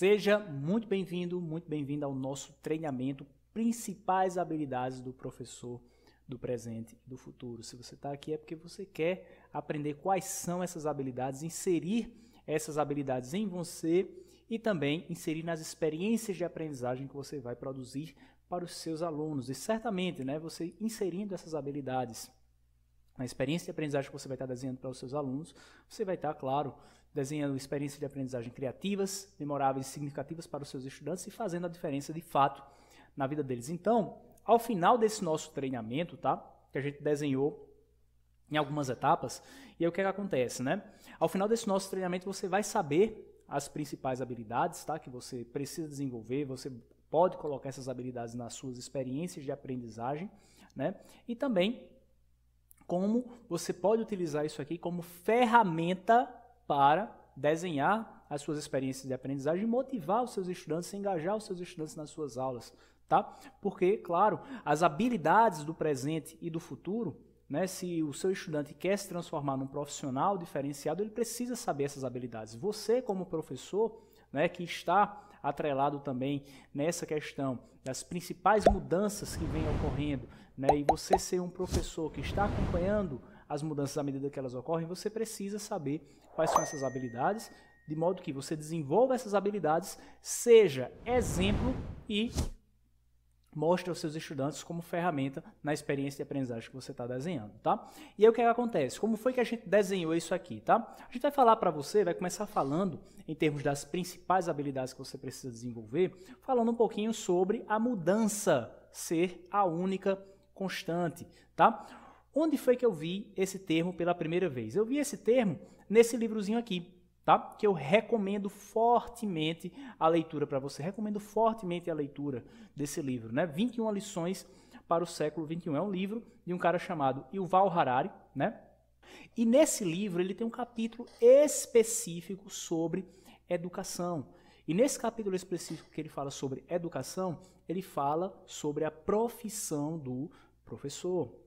Seja muito bem-vindo ao nosso treinamento Principais Habilidades do Professor do Presente e do Futuro. Se você está aqui é porque você quer aprender quais são essas habilidades, inserir essas habilidades em você e também inserir nas experiências de aprendizagem que você vai produzir para os seus alunos. E certamente, você inserindo essas habilidades na experiência de aprendizagem que você vai estar desenhando para os seus alunos, você vai estar, claro, desenhando experiências de aprendizagem criativas, memoráveis e significativas para os seus estudantes e fazendo a diferença de fato na vida deles. Então, ao final desse nosso treinamento, que a gente desenhou em algumas etapas, e aí o que acontece, Ao final desse nosso treinamento, você vai saber as principais habilidades, que você precisa desenvolver, você pode colocar essas habilidades nas suas experiências de aprendizagem, E também como você pode utilizar isso aqui como ferramenta para desenhar as suas experiências de aprendizagem e motivar os seus estudantes, engajar os seus estudantes nas suas aulas, Porque, claro, as habilidades do presente e do futuro, se o seu estudante quer se transformar num profissional diferenciado, ele precisa saber essas habilidades. Você, como professor, que está atrelado também nessa questão das principais mudanças que vêm ocorrendo, e você ser um professor que está acompanhando as mudanças à medida que elas ocorrem, você precisa saber quais são essas habilidades, de modo que você desenvolva essas habilidades, seja exemplo e mostre aos seus estudantes como ferramenta na experiência de aprendizagem que você está desenhando, E aí o que acontece? Como foi que a gente desenhou isso aqui, A gente vai falar para você, vai começar falando em termos das principais habilidades que você precisa desenvolver, falando um pouquinho sobre a mudança ser a única constante, Onde foi que eu vi esse termo pela primeira vez? Eu vi esse termo nesse livrozinho aqui, que eu recomendo fortemente a leitura para você. Recomendo fortemente a leitura desse livro, 21 lições para o século XXI. É um livro de um cara chamado Yuval Harari, E nesse livro ele tem um capítulo específico sobre educação. E nesse capítulo específico que ele fala sobre educação, ele fala sobre a profissão do professor.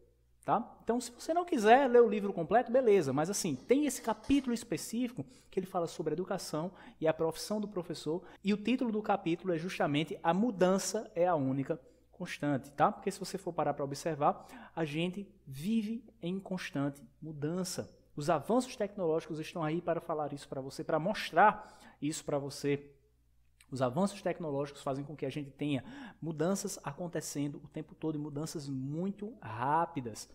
Então, se você não quiser ler o livro completo, beleza, mas assim, tem esse capítulo específico que ele fala sobre educação e a profissão do professor, e o título do capítulo é justamente A Mudança é a Única Constante, Porque se você for parar para observar, a gente vive em constante mudança. Os avanços tecnológicos estão aí para falar isso para você, para mostrar isso para você. Os avanços tecnológicos fazem com que a gente tenha mudanças acontecendo o tempo todo e mudanças muito rápidas.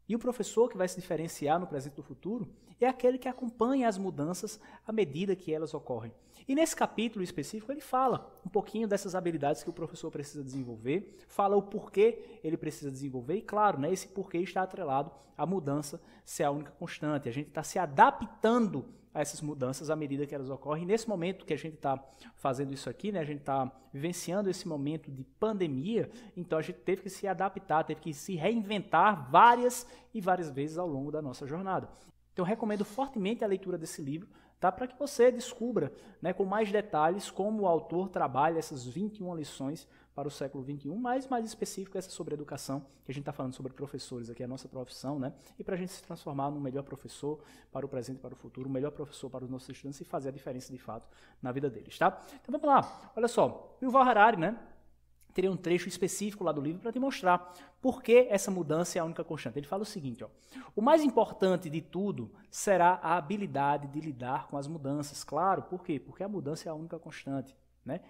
E o professor que vai se diferenciar no presente e no futuro é aquele que acompanha as mudanças à medida que elas ocorrem. E nesse capítulo específico ele fala um pouquinho dessas habilidades que o professor precisa desenvolver, fala o porquê ele precisa desenvolver e, claro, esse porquê está atrelado à mudança ser a única constante. A gente está se adaptando a essas mudanças à medida que elas ocorrem. E nesse momento que a gente está fazendo isso aqui, a gente está vivenciando esse momento de pandemia, então a gente teve que se adaptar, teve que se reinventar várias e várias vezes ao longo da nossa jornada. Então eu recomendo fortemente a leitura desse livro, para que você descubra com mais detalhes como o autor trabalha essas 21 lições para o século XXI, mas mais específico essa sobre educação, que a gente está falando sobre professores aqui, a nossa profissão, E para a gente se transformar num melhor professor para o presente e para o futuro, um melhor professor para os nossos estudantes e fazer a diferença de fato na vida deles, Então vamos lá, olha só, o Yuval Harari, teria um trecho específico lá do livro para te mostrar por que essa mudança é a única constante. Ele fala o seguinte, o mais importante de tudo será a habilidade de lidar com as mudanças. Claro, por quê? Porque a mudança é a única constante.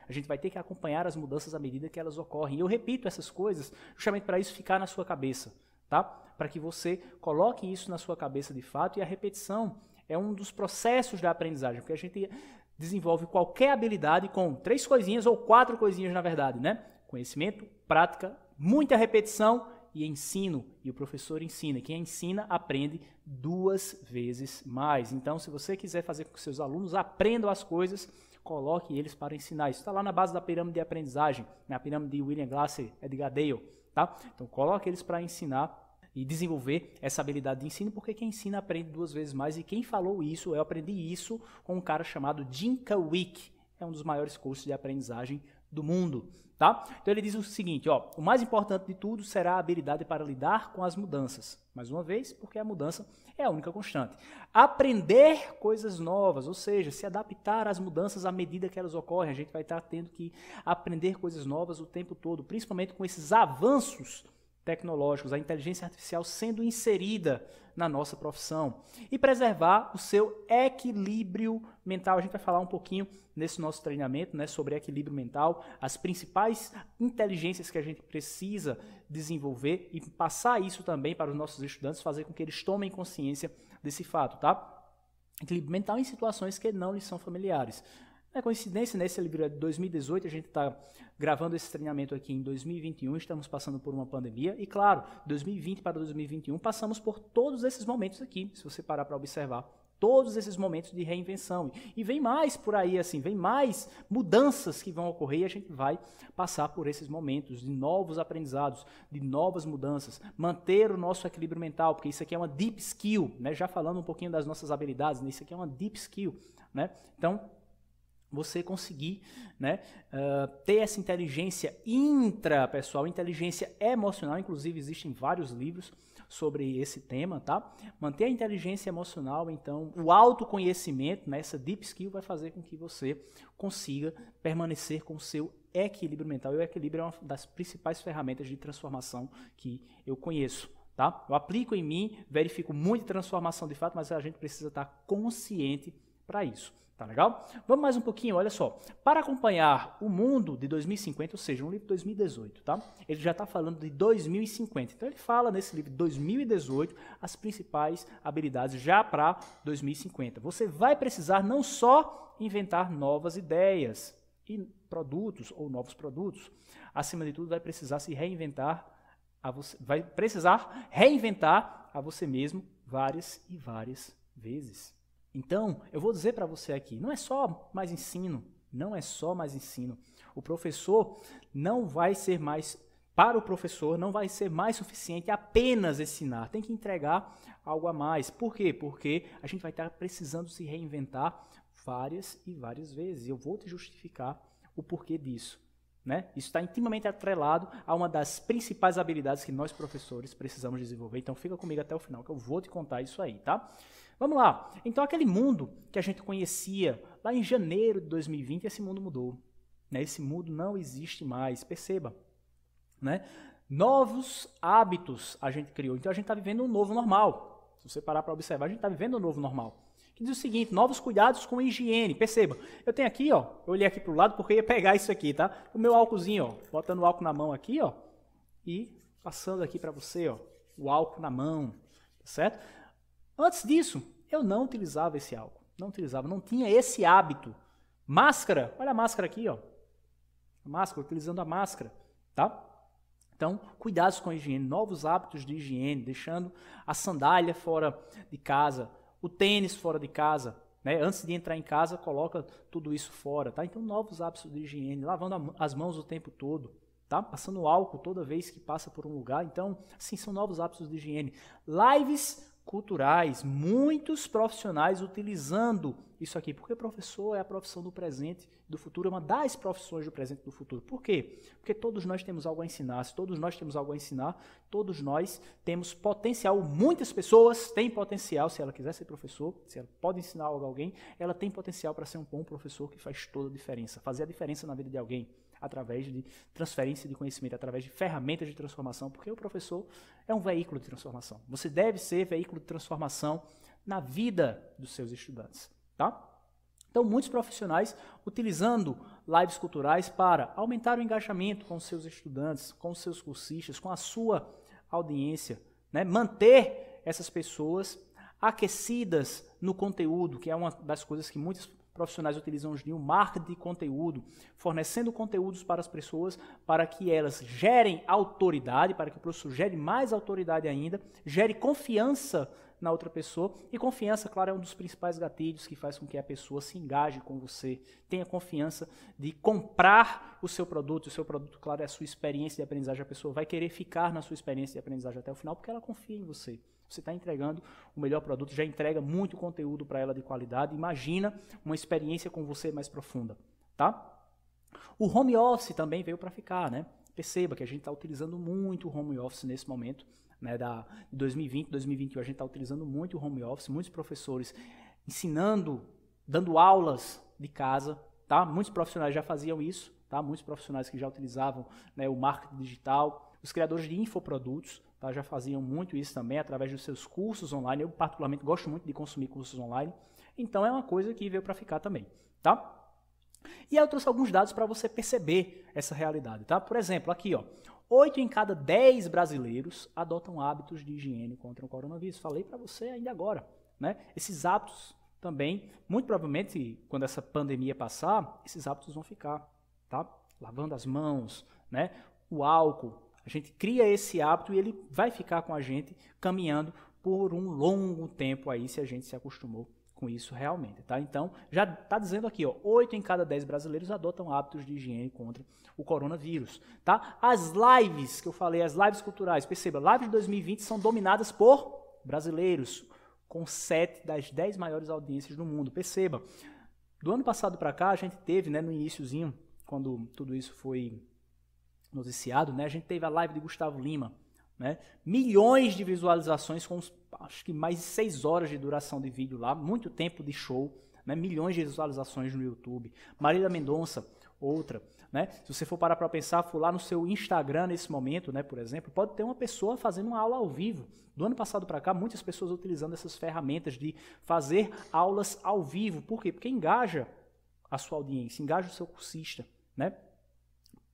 A gente vai ter que acompanhar as mudanças à medida que elas ocorrem. E eu repito essas coisas justamente para isso ficar na sua cabeça, Para que você coloque isso na sua cabeça de fato. E a repetição é um dos processos da aprendizagem, porque a gente desenvolve qualquer habilidade com 3 coisinhas ou 4 coisinhas na verdade, Conhecimento, prática, muita repetição e ensino. E o professor ensina. Quem ensina aprende 2 vezes mais. Então, se você quiser fazer com que seus alunos aprendam as coisas, coloque eles para ensinar. Isso está lá na base da pirâmide de aprendizagem, na pirâmide de William Glasser, Edgar Dale. Então, coloque eles para ensinar e desenvolver essa habilidade de ensino, porque quem ensina aprende 2 vezes mais. E quem falou isso, eu aprendi isso com um cara chamado Jim Cowick. É um dos maiores cursos de aprendizagem do mundo. Tá? Então ele diz o seguinte, ó, o mais importante de tudo será a habilidade para lidar com as mudanças. Mais uma vez, porque a mudança é a única constante. Aprender coisas novas, ou seja, se adaptar às mudanças à medida que elas ocorrem. A gente vai estar tendo que aprender coisas novas o tempo todo, principalmente com esses avanços tecnológicos, a inteligência artificial sendo inserida na nossa profissão. E preservar o seu equilíbrio mental. A gente vai falar um pouquinho nesse nosso treinamento, né, sobre equilíbrio mental, as principais inteligências que a gente precisa desenvolver e passar isso também para os nossos estudantes, fazer com que eles tomem consciência desse fato, tá? Equilíbrio mental em situações que não lhes são familiares. Não é coincidência, nesse livro de 2018, a gente está gravando esse treinamento aqui em 2021, estamos passando por uma pandemia, e claro, 2020 para 2021, passamos por todos esses momentos aqui, se você parar para observar, todos esses momentos de reinvenção. E vem mais por aí, assim, vem mais mudanças que vão ocorrer, e a gente vai passar por esses momentos de novos aprendizados, de novas mudanças, manter o nosso equilíbrio mental, porque isso aqui é uma deep skill, né? Já falando um pouquinho das nossas habilidades, né? Isso aqui é uma deep skill, né? Então, você conseguir, né, ter essa inteligência intrapessoal, inteligência emocional, inclusive existem vários livros sobre esse tema, tá? Manter a inteligência emocional, então, o autoconhecimento, né, essa deep skill vai fazer com que você consiga permanecer com o seu equilíbrio mental. E o equilíbrio é uma das principais ferramentas de transformação que eu conheço, tá? Eu aplico em mim, verifico muita transformação de fato, mas a gente precisa estar consciente para isso. Tá legal? Vamos mais um pouquinho, olha só. Para acompanhar o mundo de 2050, ou seja, um livro de 2018, tá? Ele já está falando de 2050. Então ele fala nesse livro de 2018 as principais habilidades já para 2050. Você vai precisar não só inventar novas ideias e produtos ou novos produtos. Acima de tudo, vai precisar se reinventar vai precisar reinventar a você mesmo várias e várias vezes. Então, eu vou dizer para você aqui, não é só mais ensino, não é só mais ensino. O professor não vai ser mais, para o professor, não vai ser mais suficiente apenas ensinar, tem que entregar algo a mais. Por quê? Porque a gente vai estar precisando se reinventar várias e várias vezes. E eu vou te justificar o porquê disso, né? Isso está intimamente atrelado a uma das principais habilidades que nós professores precisamos desenvolver. Então, fica comigo até o final que eu vou te contar isso aí, tá? Vamos lá. Então, aquele mundo que a gente conhecia lá em janeiro de 2020, esse mundo mudou, né? Esse mundo não existe mais. Perceba, né? Novos hábitos a gente criou. Então, a gente está vivendo um novo normal. Se você parar para observar, a gente está vivendo um novo normal. Que diz o seguinte, novos cuidados com higiene. Perceba, eu tenho aqui, ó, eu olhei aqui para o lado porque eu ia pegar isso aqui, tá? O meu álcoolzinho, ó, botando o álcool na mão aqui, ó, e passando aqui para você, ó, o álcool na mão, tá certo? Antes disso, eu não utilizava esse álcool, não tinha esse hábito. Máscara, olha a máscara aqui, ó. A máscara, utilizando a máscara, tá? Então, cuidados com a higiene, novos hábitos de higiene, deixando a sandália fora de casa, o tênis fora de casa, né? Antes de entrar em casa, coloca tudo isso fora, tá? Então, novos hábitos de higiene, lavando as mãos o tempo todo, tá? Passando álcool toda vez que passa por um lugar. Então, assim, são novos hábitos de higiene. Lives culturais, muitos profissionais utilizando isso aqui, porque professor é a profissão do presente e do futuro, é uma das profissões do presente e do futuro. Por quê? Porque todos nós temos algo a ensinar, se todos nós temos algo a ensinar, todos nós temos potencial, muitas pessoas têm potencial, se ela quiser ser professor, se ela pode ensinar algo a alguém, ela tem potencial para ser um bom professor que faz toda a diferença, fazer a diferença na vida de alguém, através de transferência de conhecimento, através de ferramentas de transformação, porque o professor é um veículo de transformação. Você deve ser veículo de transformação na vida dos seus estudantes, tá? Então, muitos profissionais utilizando lives culturais para aumentar o engajamento com os seus estudantes, com os seus cursistas, com a sua audiência, né? Manter essas pessoas aquecidas no conteúdo, que é uma das coisas que muitos profissionais utilizam hoje em dia, o marketing de conteúdo, fornecendo conteúdos para as pessoas, para que elas gerem autoridade, para que o professor gere mais autoridade ainda, gere confiança na outra pessoa, e confiança, claro, é um dos principais gatilhos que faz com que a pessoa se engaje com você, tenha confiança de comprar o seu produto, claro, é a sua experiência de aprendizagem, a pessoa vai querer ficar na sua experiência de aprendizagem até o final, porque ela confia em você. Você está entregando o melhor produto, já entrega muito conteúdo para ela de qualidade. Imagina uma experiência com você mais profunda, tá? O home office também veio para ficar, né? Perceba que a gente está utilizando muito o home office nesse momento, né? De 2020, 2021, a gente está utilizando muito o home office, muitos professores ensinando, dando aulas de casa, tá? Muitos profissionais já faziam isso, tá? Muitos profissionais que já utilizavam, né, o marketing digital, os criadores de infoprodutos, tá? Já faziam muito isso também através dos seus cursos online. Eu particularmente gosto muito de consumir cursos online, então é uma coisa que veio para ficar também, tá? E aí eu trouxe alguns dados para você perceber essa realidade, tá? Por exemplo, aqui, ó, 8 em cada 10 brasileiros adotam hábitos de higiene contra o coronavírus. Falei para você ainda agora, né? Esses hábitos também, muito provavelmente, quando essa pandemia passar, esses hábitos vão ficar, tá? Lavando as mãos, né? O álcool. A gente cria esse hábito e ele vai ficar com a gente caminhando por um longo tempo aí, se a gente se acostumou com isso realmente, tá? Então, já está dizendo aqui, ó, 8 em cada 10 brasileiros adotam hábitos de higiene contra o coronavírus, tá? As lives que eu falei, as lives culturais, perceba, lives de 2020 são dominadas por brasileiros, com 7 das 10 maiores audiências do mundo. Perceba, do ano passado para cá, a gente teve, né, no iniciozinho, quando tudo isso foi noticiado, né, a gente teve a live de Gustavo Lima, né, milhões de visualizações com, acho que mais de 6 horas de duração de vídeo lá, muito tempo de show, né, milhões de visualizações no YouTube. Marília Mendonça, outra, né? Se você for parar para pensar, for lá no seu Instagram nesse momento, né, por exemplo, pode ter uma pessoa fazendo uma aula ao vivo. Do ano passado para cá, muitas pessoas utilizando essas ferramentas de fazer aulas ao vivo. Por quê? Porque engaja a sua audiência, engaja o seu cursista, né?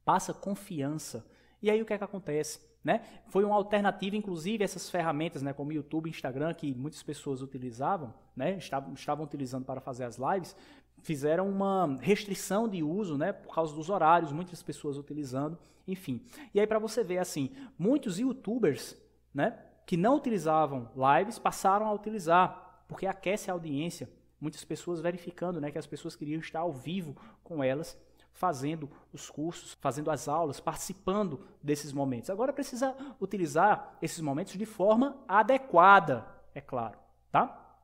Passa confiança. E aí o que é que acontece? Né? Foi uma alternativa, inclusive, essas ferramentas, né, como YouTube, Instagram, que muitas pessoas utilizavam, né, estavam utilizando para fazer as lives, fizeram uma restrição de uso, né, por causa dos horários, muitas pessoas utilizando, enfim. E aí para você ver, assim, muitos YouTubers, né, que não utilizavam lives passaram a utilizar, porque aquece a audiência, muitas pessoas verificando, né, que as pessoas queriam estar ao vivo com elas, fazendo os cursos, fazendo as aulas, participando desses momentos. Agora precisa utilizar esses momentos de forma adequada, é claro, tá?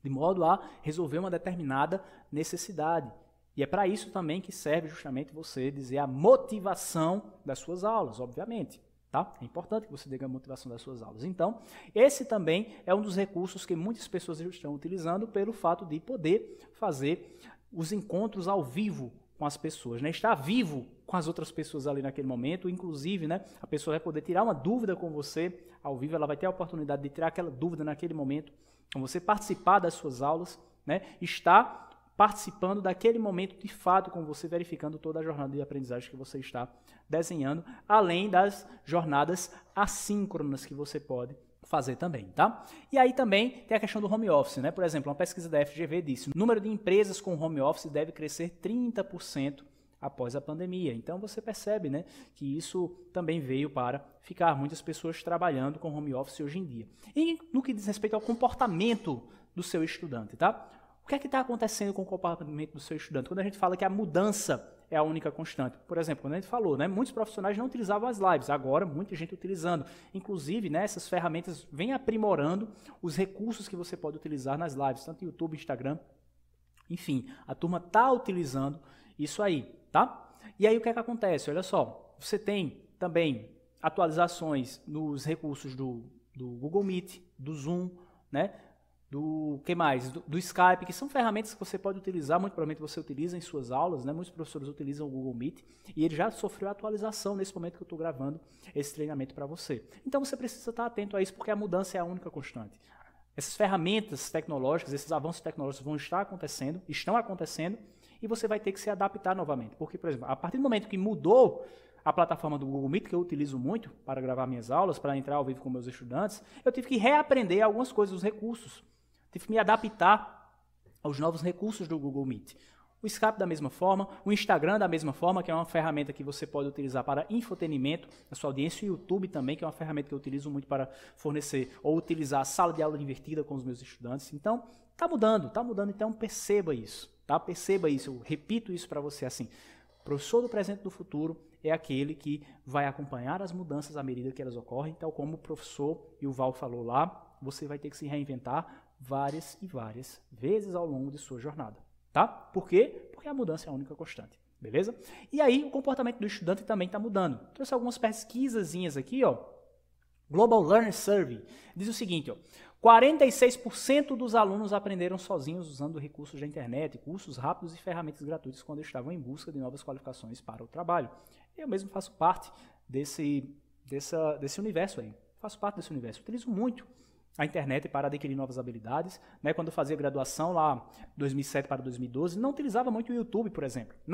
De modo a resolver uma determinada necessidade. E é para isso também que serve justamente você dizer a motivação das suas aulas, obviamente. Tá? É importante que você diga a motivação das suas aulas. Então, esse também é um dos recursos que muitas pessoas estão utilizando pelo fato de poder fazer os encontros ao vivo com as pessoas, né? Estar vivo com as outras pessoas ali naquele momento, inclusive, né, a pessoa vai poder tirar uma dúvida com você ao vivo, ela vai ter a oportunidade de tirar aquela dúvida naquele momento, com você participar das suas aulas, né, estar participando daquele momento de fato com você, verificando toda a jornada de aprendizagem que você está desenhando, além das jornadas assíncronas que você pode fazer também, tá? E aí também tem a questão do home office, né? Por exemplo, uma pesquisa da FGV disse: o número de empresas com home office deve crescer 30% após a pandemia. Então você percebe, né, que isso também veio para ficar, muitas pessoas trabalhando com home office hoje em dia. E no que diz respeito ao comportamento do seu estudante, tá? O que é que está acontecendo com o comportamento do seu estudante? Quando a gente fala que a mudança é a única constante. Por exemplo, quando a gente falou, né, muitos profissionais não utilizavam as lives, agora muita gente utilizando. Inclusive, né, essas ferramentas vêm aprimorando os recursos que você pode utilizar nas lives, tanto YouTube, Instagram, enfim, a turma está utilizando isso aí, tá? E aí o que é que acontece? Olha só, você tem também atualizações nos recursos do Google Meet, do Zoom, né? Do que mais? Do Skype, que são ferramentas que você pode utilizar, muito provavelmente você utiliza em suas aulas, né? Muitos professores utilizam o Google Meet e ele já sofreu atualização nesse momento que eu estou gravando esse treinamento para você. Então você precisa estar atento a isso, porque a mudança é a única constante. Essas ferramentas tecnológicas, esses avanços tecnológicos vão estar acontecendo, estão acontecendo, e você vai ter que se adaptar novamente. Porque, por exemplo, a partir do momento que mudou a plataforma do Google Meet, que eu utilizo muito para gravar minhas aulas, para entrar ao vivo com meus estudantes, eu tive que reaprender algumas coisas, os recursos. Tive que me adaptar aos novos recursos do Google Meet. O Skype da mesma forma, o Instagram da mesma forma, que é uma ferramenta que você pode utilizar para infotenimento da sua audiência, e o YouTube também, que é uma ferramenta que eu utilizo muito para fornecer ou utilizar a sala de aula invertida com os meus estudantes. Então, está mudando, então perceba isso, tá? Perceba isso, eu repito isso para você assim. O professor do presente e do futuro é aquele que vai acompanhar as mudanças à medida que elas ocorrem, tal como o professor Yuval falou lá, você vai ter que se reinventar várias e várias vezes ao longo de sua jornada, tá? Por quê? Porque a mudança é a única constante. Beleza? E aí o comportamento do estudante também está mudando. Trouxe algumas pesquisazinhas aqui, ó. Global Learner Survey diz o seguinte, ó, 46% dos alunos aprenderam sozinhos usando recursos da internet, cursos rápidos e ferramentas gratuitas quando estavam em busca de novas qualificações para o trabalho. Eu mesmo faço parte desse universo aí. Faço parte desse universo. Utilizo muito a internet para adquirir novas habilidades. Né? Quando eu fazia graduação lá, 2007 para 2012, não utilizava muito o YouTube, por exemplo. Eu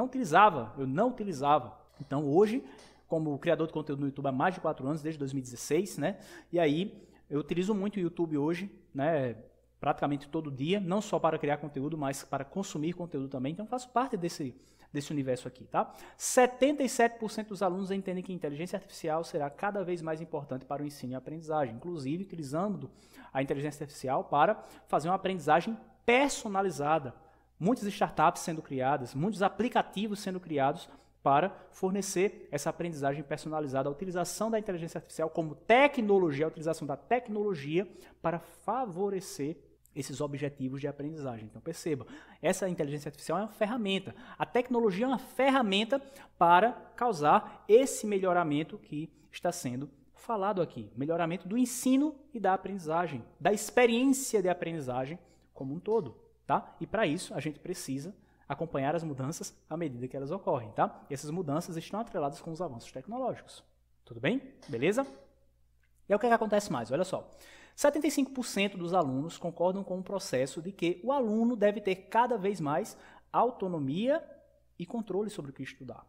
não utilizava. Então, hoje, como criador de conteúdo no YouTube há mais de 4 anos, desde 2016, né? E aí eu utilizo muito o YouTube hoje, né? Praticamente todo dia, não só para criar conteúdo, mas para consumir conteúdo também. Então, faço parte desse universo aqui, tá? 77% dos alunos entendem que a inteligência artificial será cada vez mais importante para o ensino e aprendizagem, inclusive utilizando a inteligência artificial para fazer uma aprendizagem personalizada. Muitas startups sendo criadas, muitos aplicativos sendo criados para fornecer essa aprendizagem personalizada, a utilização da inteligência artificial como tecnologia, a utilização da tecnologia para favorecer esses objetivos de aprendizagem. Então perceba, essa inteligência artificial é uma ferramenta. A tecnologia é uma ferramenta para causar esse melhoramento que está sendo falado aqui. Melhoramento do ensino e da aprendizagem, da experiência de aprendizagem como um todo. Tá? E para isso a gente precisa acompanhar as mudanças à medida que elas ocorrem. Tá? E essas mudanças estão atreladas com os avanços tecnológicos. Tudo bem? Beleza? E aí o que acontece mais? Olha só. 75% dos alunos concordam com o processo de que o aluno deve ter cada vez mais autonomia e controle sobre o que estudar,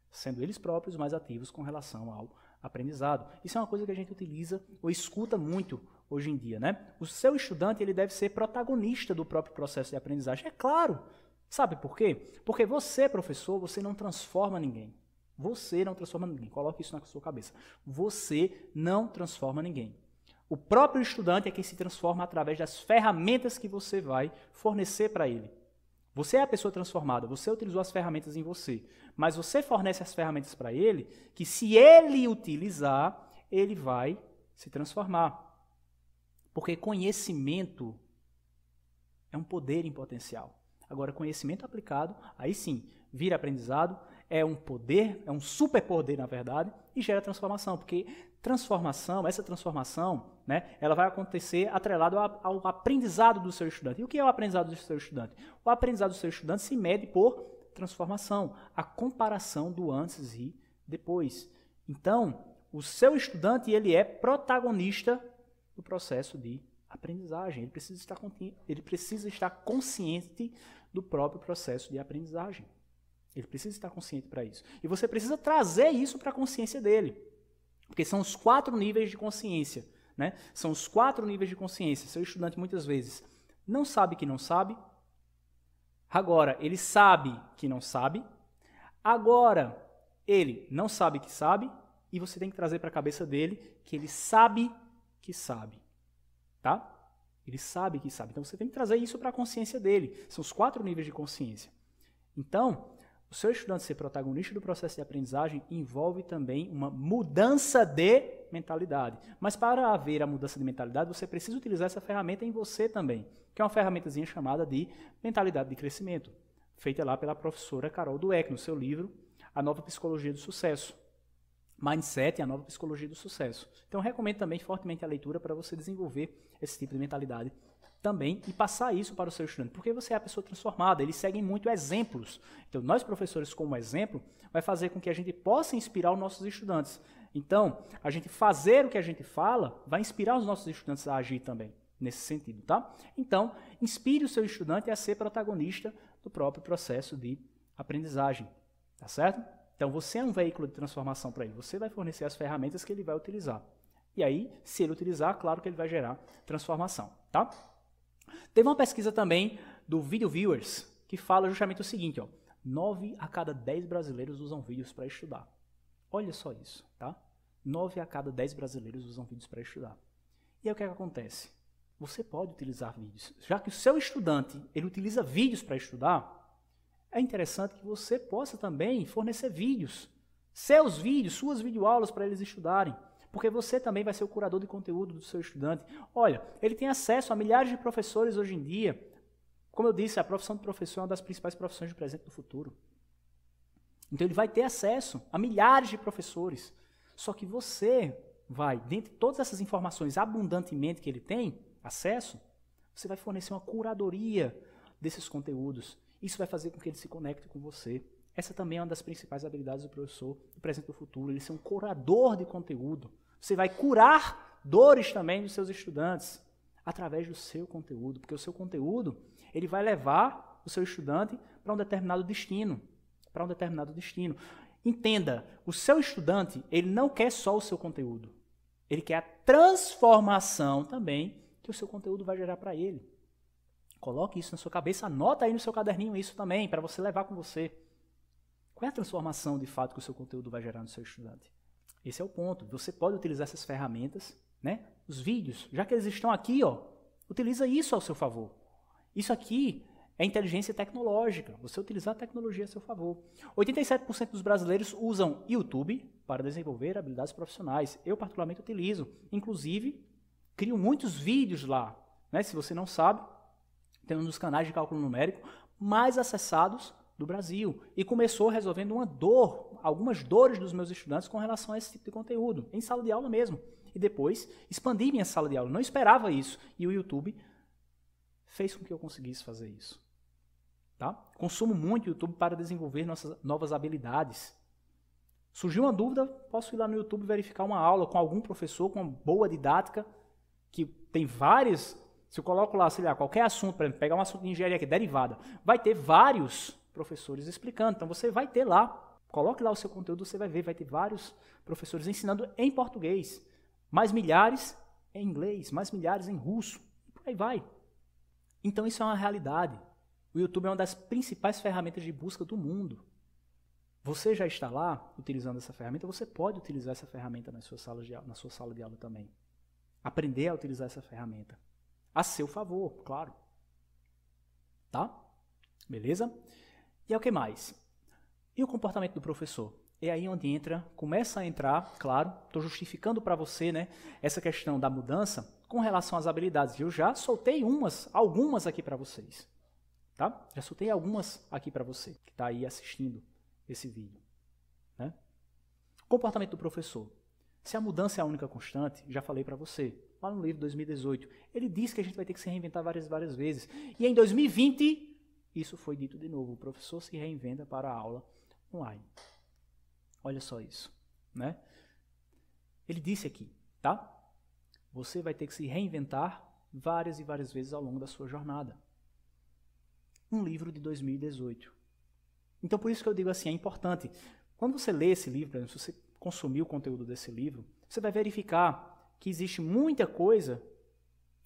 sendo eles próprios mais ativos com relação ao aprendizado. Isso é uma coisa que a gente utiliza ou escuta muito hoje em dia, né? O seu estudante ele deve ser protagonista do próprio processo de aprendizagem. É claro. Sabe por quê? Porque você, professor, você não transforma ninguém. Você não transforma ninguém. Coloque isso na sua cabeça. Você não transforma ninguém. O próprio estudante é quem se transforma através das ferramentas que você vai fornecer para ele. Você é a pessoa transformada, você utilizou as ferramentas em você, mas você fornece as ferramentas para ele que, se ele utilizar, ele vai se transformar. Porque conhecimento é um poder em potencial. Agora, conhecimento aplicado, aí sim, vira aprendizado, é um poder, é um superpoder, na verdade, e gera transformação, porque essa transformação, né, ela vai acontecer atrelado ao aprendizado do seu estudante. E o que é o aprendizado do seu estudante? O aprendizado do seu estudante se mede por transformação, a comparação do antes e depois. Então, o seu estudante ele é protagonista do processo de aprendizagem. Ele precisa estar consciente do próprio processo de aprendizagem. Ele precisa estar consciente para isso. E você precisa trazer isso para a consciência dele. Porque são os 4 níveis de consciência. Né? São os 4 níveis de consciência. Seu estudante muitas vezes não sabe que não sabe. Agora, ele sabe que não sabe. Agora, ele não sabe que sabe. E você tem que trazer para a cabeça dele que ele sabe que sabe. Tá? Ele sabe que sabe. Então, você tem que trazer isso para a consciência dele. São os 4 níveis de consciência. Então, o seu estudante ser protagonista do processo de aprendizagem envolve também uma mudança de mentalidade. Mas para haver a mudança de mentalidade, você precisa utilizar essa ferramenta em você também, que é uma ferramentazinha chamada de mentalidade de crescimento, feita lá pela professora Carol Dweck, no seu livro A Nova Psicologia do Sucesso. Mindset e a Nova Psicologia do Sucesso. Então, eu recomendo também fortemente a leitura para você desenvolver esse tipo de mentalidade também e passar isso para o seu estudante, porque você é a pessoa transformada, eles seguem muito exemplos. Então, nós professores como exemplo, vai fazer com que a gente possa inspirar os nossos estudantes. Então, a gente fazer o que a gente fala, vai inspirar os nossos estudantes a agir também, nesse sentido, tá? Então, inspire o seu estudante a ser protagonista do próprio processo de aprendizagem, tá certo? Então, você é um veículo de transformação para ele, você vai fornecer as ferramentas que ele vai utilizar. E aí, se ele utilizar, claro que ele vai gerar transformação, tá? Teve uma pesquisa também do Video Viewers que fala justamente o seguinte, ó, 9 a cada 10 brasileiros usam vídeos para estudar. Olha só isso, tá? 9 a cada 10 brasileiros usam vídeos para estudar. E aí o que acontece? Você pode utilizar vídeos. Já que o seu estudante ele utiliza vídeos para estudar, é interessante que você possa também fornecer vídeos, seus vídeos, suas videoaulas para eles estudarem. Porque você também vai ser o curador de conteúdo do seu estudante. Olha, ele tem acesso a milhares de professores hoje em dia. Como eu disse, a profissão de professor é uma das principais profissões do presente e do futuro. Então ele vai ter acesso a milhares de professores. Só que você vai, dentre todas essas informações abundantemente que ele tem acesso, você vai fornecer uma curadoria desses conteúdos. Isso vai fazer com que ele se conecte com você. Essa também é uma das principais habilidades do professor do presente e do futuro. Ele ser um curador de conteúdo. Você vai curar dores também dos seus estudantes através do seu conteúdo, porque o seu conteúdo ele vai levar o seu estudante para um determinado destino. Entenda, o seu estudante ele não quer só o seu conteúdo. Ele quer a transformação também que o seu conteúdo vai gerar para ele. Coloque isso na sua cabeça, anota aí no seu caderninho isso também, para você levar com você. Qual é a transformação, de fato, que o seu conteúdo vai gerar no seu estudante? Esse é o ponto. Você pode utilizar essas ferramentas, né? Os vídeos, já que eles estão aqui, ó, utiliza isso ao seu favor. Isso aqui é inteligência tecnológica. Você utilizar a tecnologia a seu favor. 87% dos brasileiros usam YouTube para desenvolver habilidades profissionais. Eu, particularmente, utilizo. Inclusive, crio muitos vídeos lá. Né? Se você não sabe, tem um dos canais de cálculo numérico mais acessados do Brasil. E começou resolvendo uma dor, algumas dores dos meus estudantes com relação a esse tipo de conteúdo, em sala de aula mesmo. E depois expandi minha sala de aula. Não esperava isso. E o YouTube fez com que eu conseguisse fazer isso. Tá? Consumo muito o YouTube para desenvolver nossas novas habilidades. Surgiu uma dúvida, posso ir lá no YouTube verificar uma aula com algum professor, com uma boa didática, que tem várias. Se eu coloco lá, sei lá, qualquer assunto, por exemplo, pegar um assunto de engenharia aqui, derivada, vai ter vários professores explicando. Então você vai ter lá, coloque lá o seu conteúdo, você vai ver, vai ter vários professores ensinando em português, mais milhares em inglês, mais milhares em russo, e por aí vai. Então isso é uma realidade. O YouTube é uma das principais ferramentas de busca do mundo. Você já está lá utilizando essa ferramenta, você pode utilizar essa ferramenta na sua sala de aula também. Aprender a utilizar essa ferramenta. A seu favor, claro. Tá? Beleza? E é o que mais? E o comportamento do professor? É aí onde começa a entrar, claro, estou justificando para você, né, essa questão da mudança com relação às habilidades. Eu já soltei algumas aqui para vocês. Tá? Já soltei algumas aqui para você, que está aí assistindo esse vídeo. Né? Comportamento do professor. Se a mudança é a única constante, já falei para você, lá no livro 2018, ele diz que a gente vai ter que se reinventar várias vezes. E em 2020, isso foi dito de novo, o professor se reinventa para a aula online. Olha só isso. Né? Ele disse aqui, tá? Você vai ter que se reinventar várias vezes ao longo da sua jornada. Um livro de 2018. Então, por isso que eu digo assim, é importante. Quando você lê esse livro, por exemplo, se você consumir o conteúdo desse livro, você vai verificar que existe muita coisa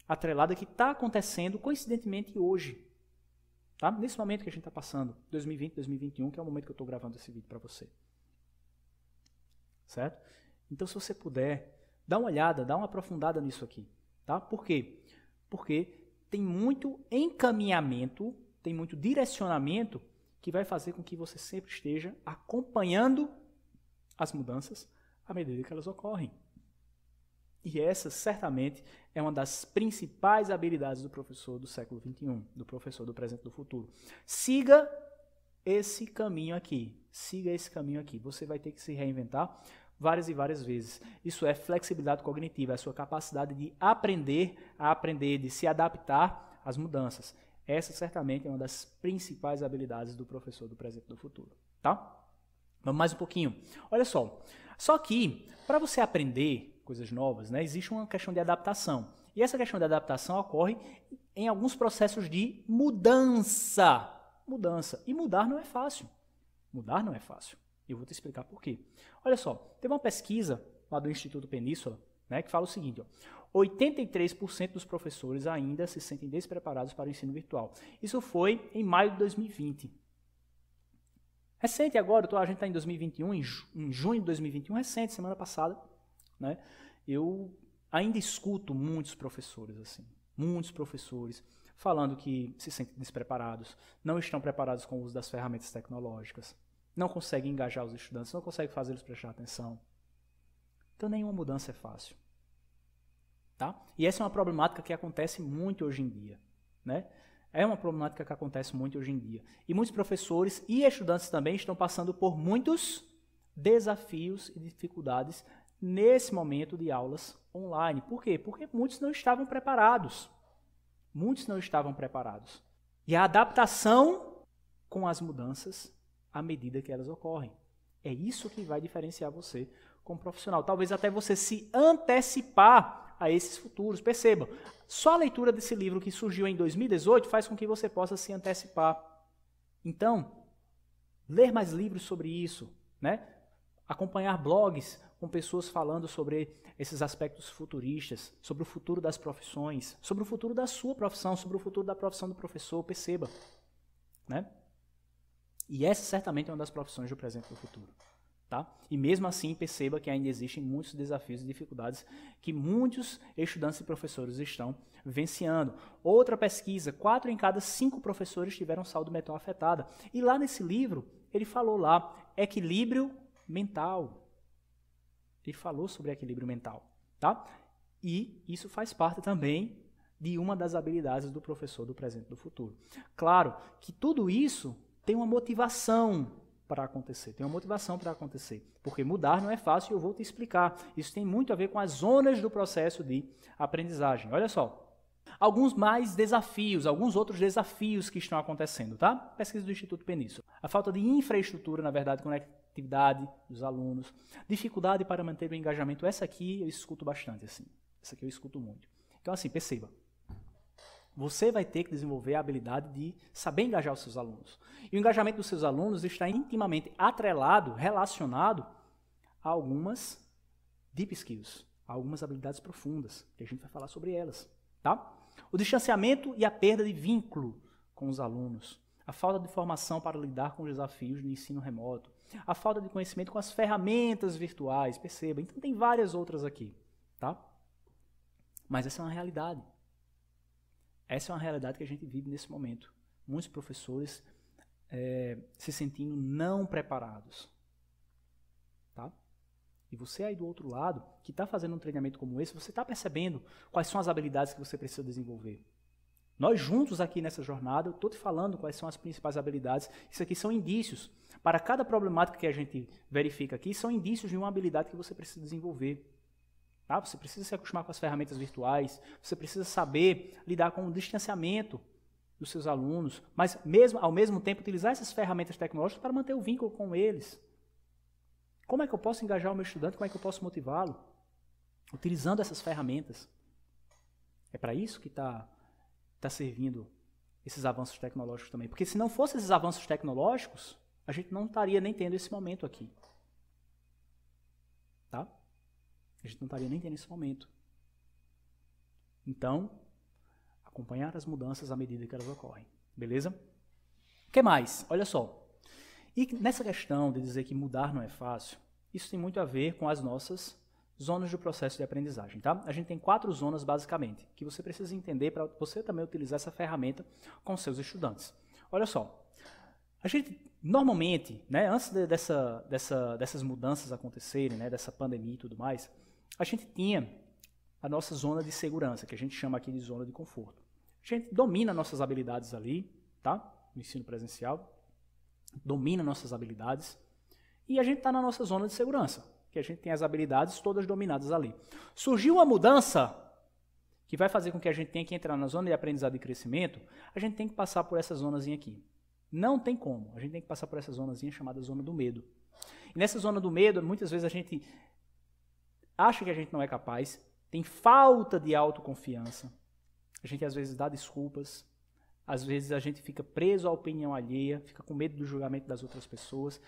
atrelada que está acontecendo coincidentemente hoje. Tá? Nesse momento que a gente está passando, 2020, 2021, que é o momento que eu estou gravando esse vídeo para você. Certo? Então, se você puder, dá uma olhada, dá uma aprofundada nisso aqui. Tá? Por quê? Porque tem muito encaminhamento, tem muito direcionamento que vai fazer com que você sempre esteja acompanhando as mudanças à medida que elas ocorrem. E essa, certamente, é uma das principais habilidades do professor do século XXI, do professor do presente e do futuro. Siga esse caminho aqui. Siga esse caminho aqui. Você vai ter que se reinventar várias vezes. Isso é flexibilidade cognitiva, é a sua capacidade de aprender, de se adaptar às mudanças. Essa, certamente, é uma das principais habilidades do professor do presente e do futuro. Tá? Vamos mais um pouquinho. Olha só. Só que, para você aprender coisas novas, né, existe uma questão de adaptação. E essa questão de adaptação ocorre em alguns processos de mudança. E mudar não é fácil. Mudar não é fácil. Eu vou te explicar por quê. Olha só, teve uma pesquisa lá do Instituto Península, né, que fala o seguinte, ó, 83% dos professores ainda se sentem despreparados para o ensino virtual. Isso foi em maio de 2020. Recente agora, a gente está em 2021, em junho de 2021, recente, semana passada, né, eu ainda escuto muitos professores falando que se sentem despreparados, não estão preparados com o uso das ferramentas tecnológicas, não conseguem engajar os estudantes, não conseguem fazê-los prestar atenção. Então, nenhuma mudança é fácil. Tá? E essa é uma problemática que acontece muito hoje em dia. Né? É uma problemática que acontece muito hoje em dia. E muitos professores e estudantes também estão passando por muitos desafios e dificuldades nesse momento de aulas online. Por quê? Porque muitos não estavam preparados. Muitos não estavam preparados. E a adaptação com as mudanças à medida que elas ocorrem. É isso que vai diferenciar você como profissional. Talvez até você se antecipar a esses futuros. Perceba, só a leitura desse livro que surgiu em 2018 faz com que você possa se antecipar. Então, ler mais livros sobre isso, né? Acompanhar blogs com pessoas falando sobre esses aspectos futuristas, sobre o futuro das profissões, sobre o futuro da sua profissão, sobre o futuro da profissão do professor, perceba, né? E essa certamente é uma das profissões do presente e do futuro. Tá? E mesmo assim, perceba que ainda existem muitos desafios e dificuldades que muitos estudantes e professores estão vivenciando. Outra pesquisa, 4 em cada 5 professores tiveram saúde mental afetada. E lá nesse livro, ele falou lá, equilíbrio mental. Ele falou sobre equilíbrio mental. Tá? E isso faz parte também de uma das habilidades do professor do presente e do futuro. Claro que tudo isso tem uma motivação para acontecer, tem uma motivação para acontecer, porque mudar não é fácil e eu vou te explicar. Isso tem muito a ver com as zonas do processo de aprendizagem. Olha só, alguns mais desafios, alguns outros desafios que estão acontecendo, tá? Pesquisa do Instituto Península. A falta de infraestrutura, na verdade, conectividade dos alunos, dificuldade para manter o engajamento. Essa aqui eu escuto bastante, assim. Essa aqui eu escuto muito. Então, assim, perceba. Você vai ter que desenvolver a habilidade de saber engajar os seus alunos. E o engajamento dos seus alunos está intimamente atrelado, relacionado a algumas deep skills, a algumas habilidades profundas, que a gente vai falar sobre elas. Tá? O distanciamento e a perda de vínculo com os alunos, a falta de formação para lidar com os desafios do ensino remoto, a falta de conhecimento com as ferramentas virtuais, perceba. Então tem várias outras aqui. Tá? Mas essa é uma realidade. Essa é uma realidade que a gente vive nesse momento. Muitos professores se sentindo não preparados. Tá? E você aí do outro lado, que está fazendo um treinamento como esse, você está percebendo quais são as habilidades que você precisa desenvolver. Nós juntos aqui nessa jornada, eu estou te falando quais são as principais habilidades. Isso aqui são indícios. Para cada problemática que a gente verifica aqui, são indícios de uma habilidade que você precisa desenvolver. Tá? Você precisa se acostumar com as ferramentas virtuais, você precisa saber lidar com o distanciamento dos seus alunos, mas ao mesmo tempo utilizar essas ferramentas tecnológicas para manter o vínculo com eles. Como é que eu posso engajar o meu estudante? Como é que eu posso motivá-lo? Utilizando essas ferramentas. É para isso que está servindo esses avanços tecnológicos também. Porque se não fossem esses avanços tecnológicos, a gente não estaria nem tendo esse momento aqui. Tá? A gente não estaria nem tendo esse momento. Então, acompanhar as mudanças à medida que elas ocorrem. Beleza? O que mais? Olha só. E nessa questão de dizer que mudar não é fácil, isso tem muito a ver com as nossas zonas do processo de aprendizagem. Tá? A gente tem 4 zonas, basicamente, que você precisa entender para você também utilizar essa ferramenta com seus estudantes. Olha só. A gente, normalmente, né, antes dessas mudanças acontecerem, né, dessa pandemia e tudo mais, a gente tinha a nossa zona de segurança, que a gente chama aqui de zona de conforto. A gente domina nossas habilidades ali, tá? No ensino presencial, domina nossas habilidades, e a gente está na nossa zona de segurança, que a gente tem as habilidades todas dominadas ali. Surgiu uma mudança que vai fazer com que a gente tenha que entrar na zona de aprendizado e crescimento, a gente tem que passar por essa zonazinha aqui. Não tem como, a gente tem que passar por essa zonazinha chamada zona do medo. E nessa zona do medo, muitas vezes a gente acha que a gente não é capaz, tem falta de autoconfiança, a gente às vezes dá desculpas, às vezes a gente fica preso à opinião alheia, fica com medo do julgamento das outras pessoas.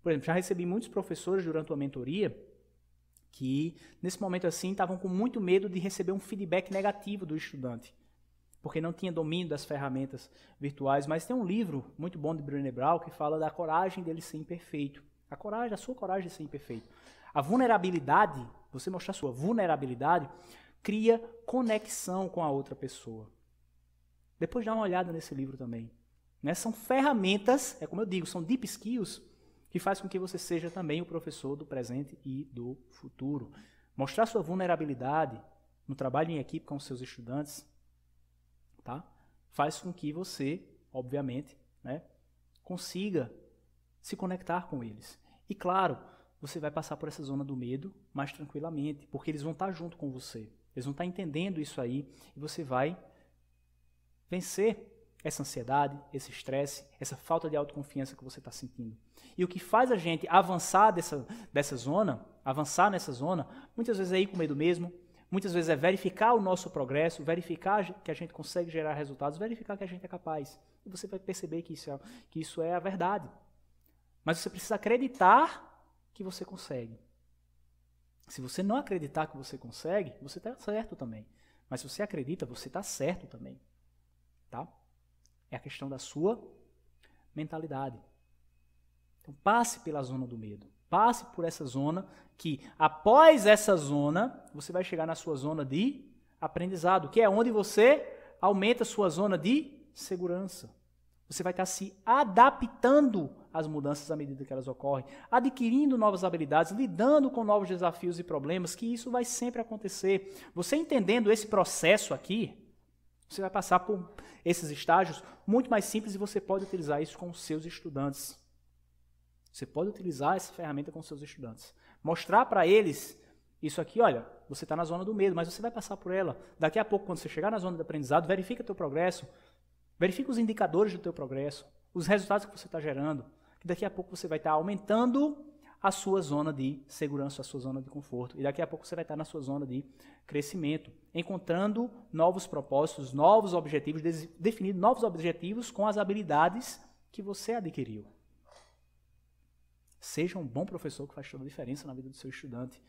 Por exemplo, já recebi muitos professores durante uma mentoria que, nesse momento assim, estavam com muito medo de receber um feedback negativo do estudante, porque não tinha domínio das ferramentas virtuais. Mas tem um livro muito bom de Brené Brown que fala da coragem dele ser imperfeito, a sua coragem de ser imperfeito. A vulnerabilidade, você mostrar sua vulnerabilidade, cria conexão com a outra pessoa. Depois dá uma olhada nesse livro também. Né? São ferramentas, é como eu digo, são deep skills que faz com que você seja também o professor do presente e do futuro. Mostrar sua vulnerabilidade no trabalho em equipe com os seus estudantes, tá? faz com que você, obviamente, né, consiga se conectar com eles. E claro, você vai passar por essa zona do medo mais tranquilamente, porque eles vão estar junto com você. Eles vão estar entendendo isso aí e você vai vencer essa ansiedade, esse estresse, essa falta de autoconfiança que você está sentindo. E o que faz a gente avançar dessa zona, avançar nessa zona, muitas vezes é ir com medo mesmo, muitas vezes é verificar o nosso progresso, verificar que a gente consegue gerar resultados, verificar que a gente é capaz. E você vai perceber que isso é a verdade. Mas você precisa acreditar que você consegue. Se você não acreditar que você consegue, você está certo também. Mas se você acredita, você está certo também. Tá? É a questão da sua mentalidade. Então passe pela zona do medo. Passe por essa zona que, após essa zona, você vai chegar na sua zona de aprendizado, que é onde você aumenta a sua zona de segurança. Você vai estar se adaptando às mudanças à medida que elas ocorrem, adquirindo novas habilidades, lidando com novos desafios e problemas, que isso vai sempre acontecer. Você entendendo esse processo aqui, você vai passar por esses estágios muito mais simples e você pode utilizar isso com os seus estudantes. Você pode utilizar essa ferramenta com os seus estudantes. Mostrar para eles isso aqui, olha, você está na zona do medo, mas você vai passar por ela. Daqui a pouco, quando você chegar na zona de aprendizado, verifica teu progresso, verifica os indicadores do teu progresso, os resultados que você está gerando, que daqui a pouco você vai estar aumentando a sua zona de segurança, a sua zona de conforto. E daqui a pouco você vai estar na sua zona de crescimento, encontrando novos propósitos, novos objetivos, definindo novos objetivos com as habilidades que você adquiriu. Seja um bom professor, que faz toda a diferença na vida do seu estudante.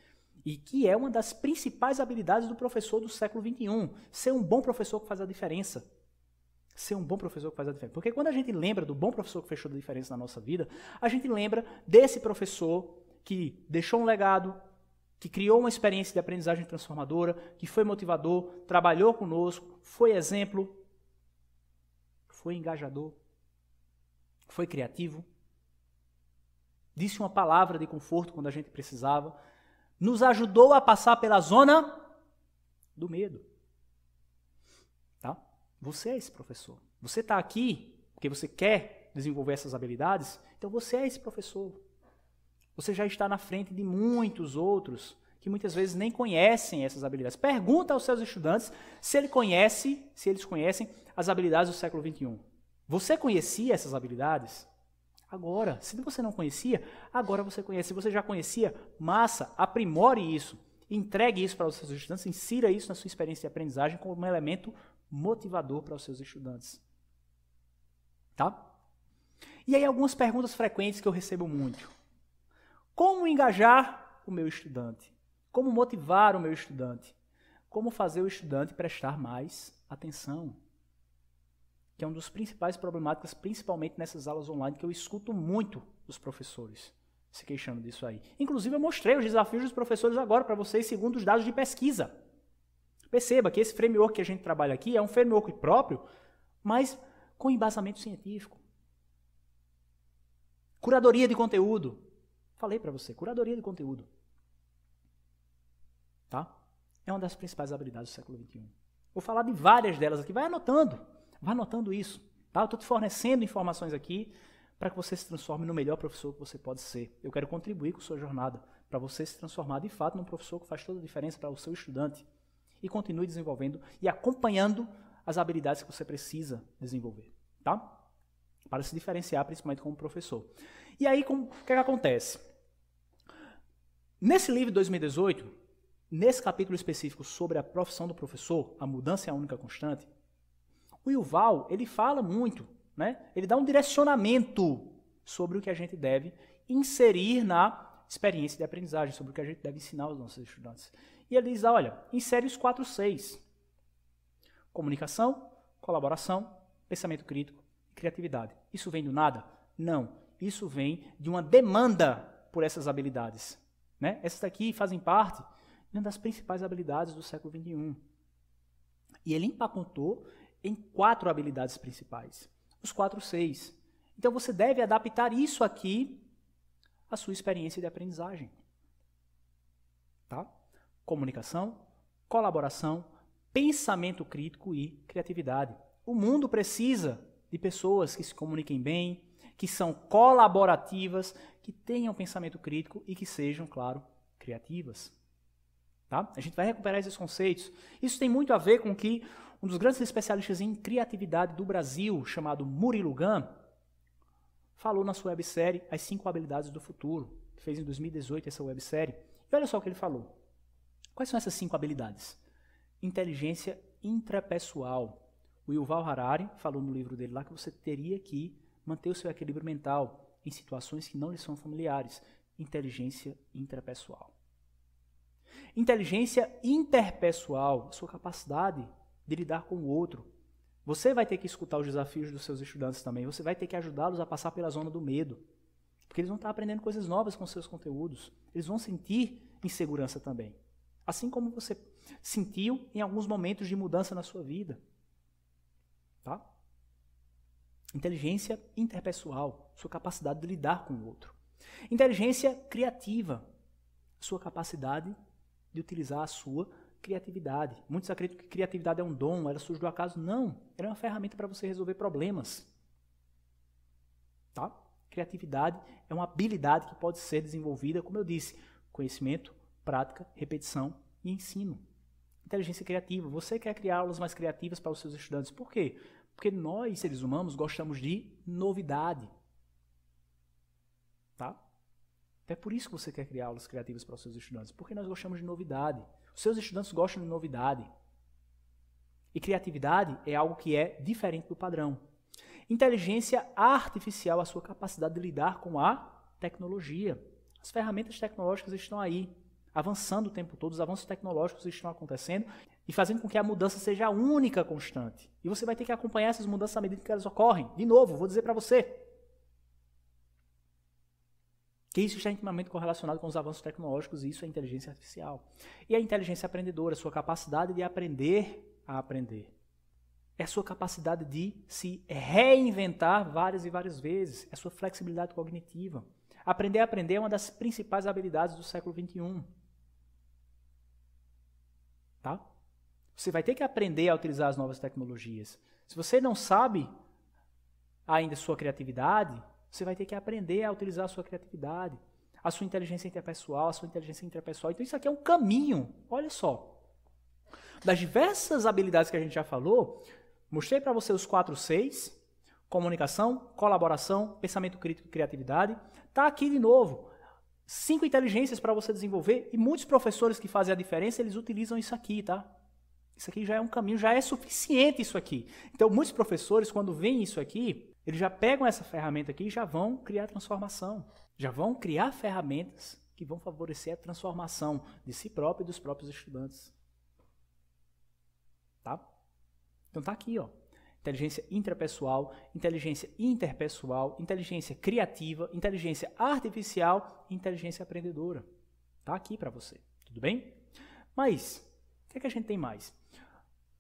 E que é uma das principais habilidades do professor do século XXI. Ser um bom professor que faz a diferença. Ser um bom professor que faz a diferença. Porque quando a gente lembra do bom professor que fez toda a diferença na nossa vida, a gente lembra desse professor que deixou um legado, que criou uma experiência de aprendizagem transformadora, que foi motivador, trabalhou conosco, foi exemplo, foi engajador, foi criativo, disse uma palavra de conforto quando a gente precisava, nos ajudou a passar pela zona do medo. Tá? Você é esse professor. Você está aqui porque você quer desenvolver essas habilidades, então você é esse professor. Você já está na frente de muitos outros que muitas vezes nem conhecem essas habilidades. Pergunta aos seus estudantes se eles conhecem as habilidades do século XXI. Você conhecia essas habilidades? Agora, se você não conhecia, agora você conhece. Se você já conhecia, massa, aprimore isso. Entregue isso para os seus estudantes, insira isso na sua experiência de aprendizagem como um elemento motivador para os seus estudantes. Tá? E aí algumas perguntas frequentes que eu recebo muito. Como engajar o meu estudante? Como motivar o meu estudante? Como fazer o estudante prestar mais atenção? Que é uma das principais problemáticas, principalmente nessas aulas online, que eu escuto muito dos professores se queixando disso aí. Inclusive, eu mostrei os desafios dos professores agora para vocês, segundo os dados de pesquisa. Perceba que esse framework que a gente trabalha aqui é um framework próprio, mas com embasamento científico. Curadoria de conteúdo. Falei para você, curadoria de conteúdo. Tá? É uma das principais habilidades do século XXI. Vou falar de várias delas aqui. Vai anotando isso. Tá? Eu estou te fornecendo informações aqui para que você se transforme no melhor professor que você pode ser. Eu quero contribuir com a sua jornada para você se transformar de fato num professor que faz toda a diferença para o seu estudante e continue desenvolvendo e acompanhando as habilidades que você precisa desenvolver. Tá? Para se diferenciar, principalmente como professor. E aí, o que acontece? Nesse livro de 2018, nesse capítulo específico sobre a profissão do professor, a mudança é a única constante, o Yuval, ele fala muito, né? Ele dá um direcionamento sobre o que a gente deve inserir na experiência de aprendizagem, sobre o que a gente deve ensinar aos nossos estudantes. E ele diz, olha, insere os 4 Cs. Comunicação, colaboração, pensamento crítico e criatividade. Isso vem do nada? Não. Isso vem de uma demanda por essas habilidades. Né? Essas daqui fazem parte de uma das principais habilidades do século XXI. E ele empacotou em 4 habilidades principais. Os 4 Cs. Então você deve adaptar isso aqui à sua experiência de aprendizagem. Tá? Comunicação, colaboração, pensamento crítico e criatividade. O mundo precisa de pessoas que se comuniquem bem, que são colaborativas, que tenham pensamento crítico e que sejam, claro, criativas. Tá? A gente vai recuperar esses conceitos. Isso tem muito a ver com que um dos grandes especialistas em criatividade do Brasil, chamado Murilo Gun, falou na sua websérie As 5 Habilidades do Futuro, que fez em 2018 essa websérie. E olha só o que ele falou. Quais são essas 5 habilidades? Inteligência intrapessoal. O Yuval Harari falou no livro dele lá que você teria que manter o seu equilíbrio mental em situações que não lhe são familiares. Inteligência intrapessoal. Inteligência interpessoal, a sua capacidade de lidar com o outro. Você vai ter que escutar os desafios dos seus estudantes também. Você vai ter que ajudá-los a passar pela zona do medo. Porque eles vão estar aprendendo coisas novas com seus conteúdos. Eles vão sentir insegurança também. Assim como você sentiu em alguns momentos de mudança na sua vida. Tá? Inteligência interpessoal, sua capacidade de lidar com o outro. Inteligência criativa, sua capacidade de utilizar a sua criatividade. Muitos acreditam que criatividade é um dom, ela surge do acaso. Não, ela é uma ferramenta para você resolver problemas. Tá? Criatividade é uma habilidade que pode ser desenvolvida, como eu disse, conhecimento, prática, repetição e ensino. Inteligência criativa. Você quer criar aulas mais criativas para os seus estudantes. Por quê? Porque nós, seres humanos, gostamos de novidade. Tá? É por isso que você quer criar aulas criativas para os seus estudantes. Porque nós gostamos de novidade. Os seus estudantes gostam de novidade. E criatividade é algo que é diferente do padrão. Inteligência artificial, a sua capacidade de lidar com a tecnologia. As ferramentas tecnológicas estão aí, avançando o tempo todo, os avanços tecnológicos estão acontecendo e fazendo com que a mudança seja a única constante. E você vai ter que acompanhar essas mudanças à medida que elas ocorrem. De novo, vou dizer para você que isso está intimamente correlacionado com os avanços tecnológicos e isso é inteligência artificial. E a inteligência aprendedora, a sua capacidade de aprender a aprender. É a sua capacidade de se reinventar várias e várias vezes. É a sua flexibilidade cognitiva. Aprender a aprender é uma das principais habilidades do século XXI. Tá? Você vai ter que aprender a utilizar as novas tecnologias. Se você não sabe ainda sua criatividade, você vai ter que aprender a utilizar a sua criatividade, a sua inteligência interpessoal, a sua inteligência intrapessoal. Então isso aqui é um caminho, olha só. Das diversas habilidades que a gente já falou, mostrei para você os 4 Cs, comunicação, colaboração, pensamento crítico e criatividade. Está aqui de novo. 5 inteligências para você desenvolver e muitos professores que fazem a diferença, eles utilizam isso aqui, tá? Isso aqui já é um caminho, já é suficiente isso aqui. Então, muitos professores, quando veem isso aqui, eles já pegam essa ferramenta aqui e já vão criar transformação. Já vão criar ferramentas que vão favorecer a transformação de si próprio e dos próprios estudantes. Tá? Então tá aqui, ó. Inteligência intrapessoal, inteligência interpessoal, inteligência criativa, inteligência artificial e inteligência aprendedora. Tá aqui para você. Tudo bem? Mas, o que é que a gente tem mais?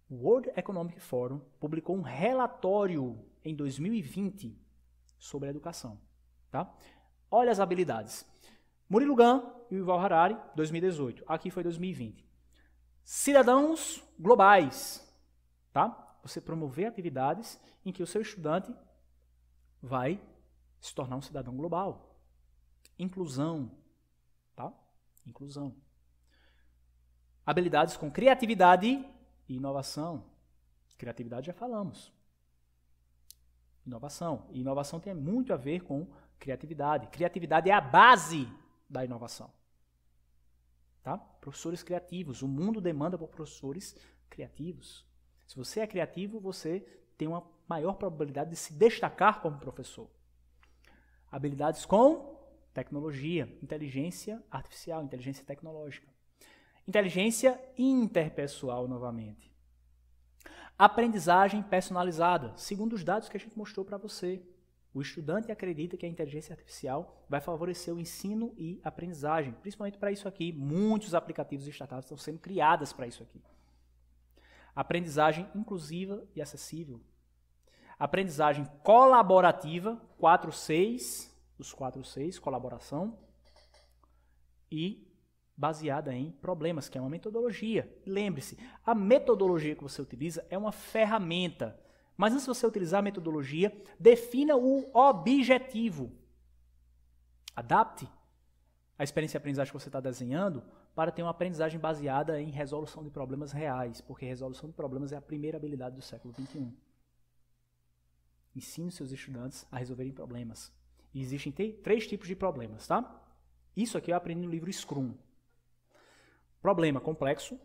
O World Economic Forum publicou um relatório em 2020 sobre a educação. Tá? Olha as habilidades. Murilo Gun e Yuval Harari, 2018. Aqui foi 2020. Cidadãos globais. Tá? Você promover atividades em que o seu estudante vai se tornar um cidadão global. Inclusão. Tá? Inclusão. Habilidades com criatividade e inovação. Criatividade já falamos. Inovação. E inovação tem muito a ver com criatividade. Criatividade é a base da inovação. Tá? Professores criativos. O mundo demanda por professores criativos. Se você é criativo, você tem uma maior probabilidade de se destacar como professor. Habilidades com tecnologia, inteligência artificial, inteligência tecnológica. Inteligência interpessoal, novamente. Aprendizagem personalizada. Segundo os dados que a gente mostrou para você, o estudante acredita que a inteligência artificial vai favorecer o ensino e aprendizagem, principalmente para isso aqui. Muitos aplicativos e startups estão sendo criadas para isso aqui. Aprendizagem inclusiva e acessível. Aprendizagem colaborativa, 4 Cs, os 4 Cs, colaboração, e baseada em problemas, que é uma metodologia. Lembre-se, a metodologia que você utiliza é uma ferramenta, Mas antes de você utilizar a metodologia, defina o objetivo. Adapte a experiência de aprendizagem que você está desenhando para ter uma aprendizagem baseada em resolução de problemas reais, porque resolução de problemas é a primeira habilidade do século XXI. Ensine os seus estudantes a resolverem problemas. E existem 3 tipos de problemas, tá? Isso aqui eu aprendi no livro Scrum. Problema complexo,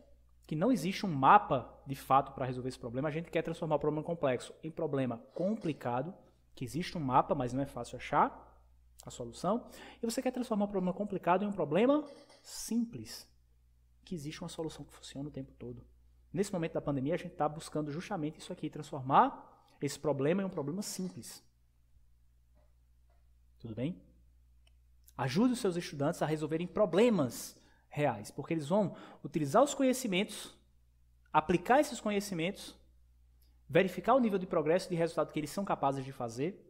que não existe um mapa de fato para resolver esse problema. A gente quer transformar o problema complexo em problema complicado, que existe um mapa, mas não é fácil achar a solução. E você quer transformar o problema complicado em um problema simples, que existe uma solução que funciona o tempo todo. Nesse momento da pandemia, a gente está buscando justamente isso aqui, transformar esse problema em um problema simples. Tudo bem? Ajude os seus estudantes a resolverem problemas reais, porque eles vão utilizar os conhecimentos, aplicar esses conhecimentos, verificar o nível de progresso e de resultado que eles são capazes de fazer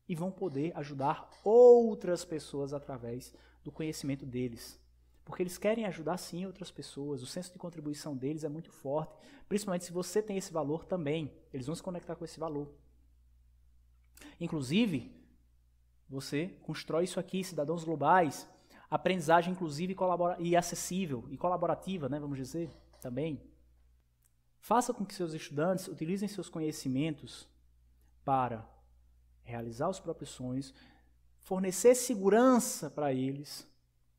e vão poder ajudar outras pessoas através do conhecimento deles. Porque eles querem ajudar sim outras pessoas, o senso de contribuição deles é muito forte, principalmente se você tem esse valor também, eles vão se conectar com esse valor. Inclusive, você constrói isso aqui, cidadãos globais, aprendizagem inclusive e acessível e colaborativa, né, vamos dizer, também. Faça com que seus estudantes utilizem seus conhecimentos para realizar os próprios sonhos, fornecer segurança para eles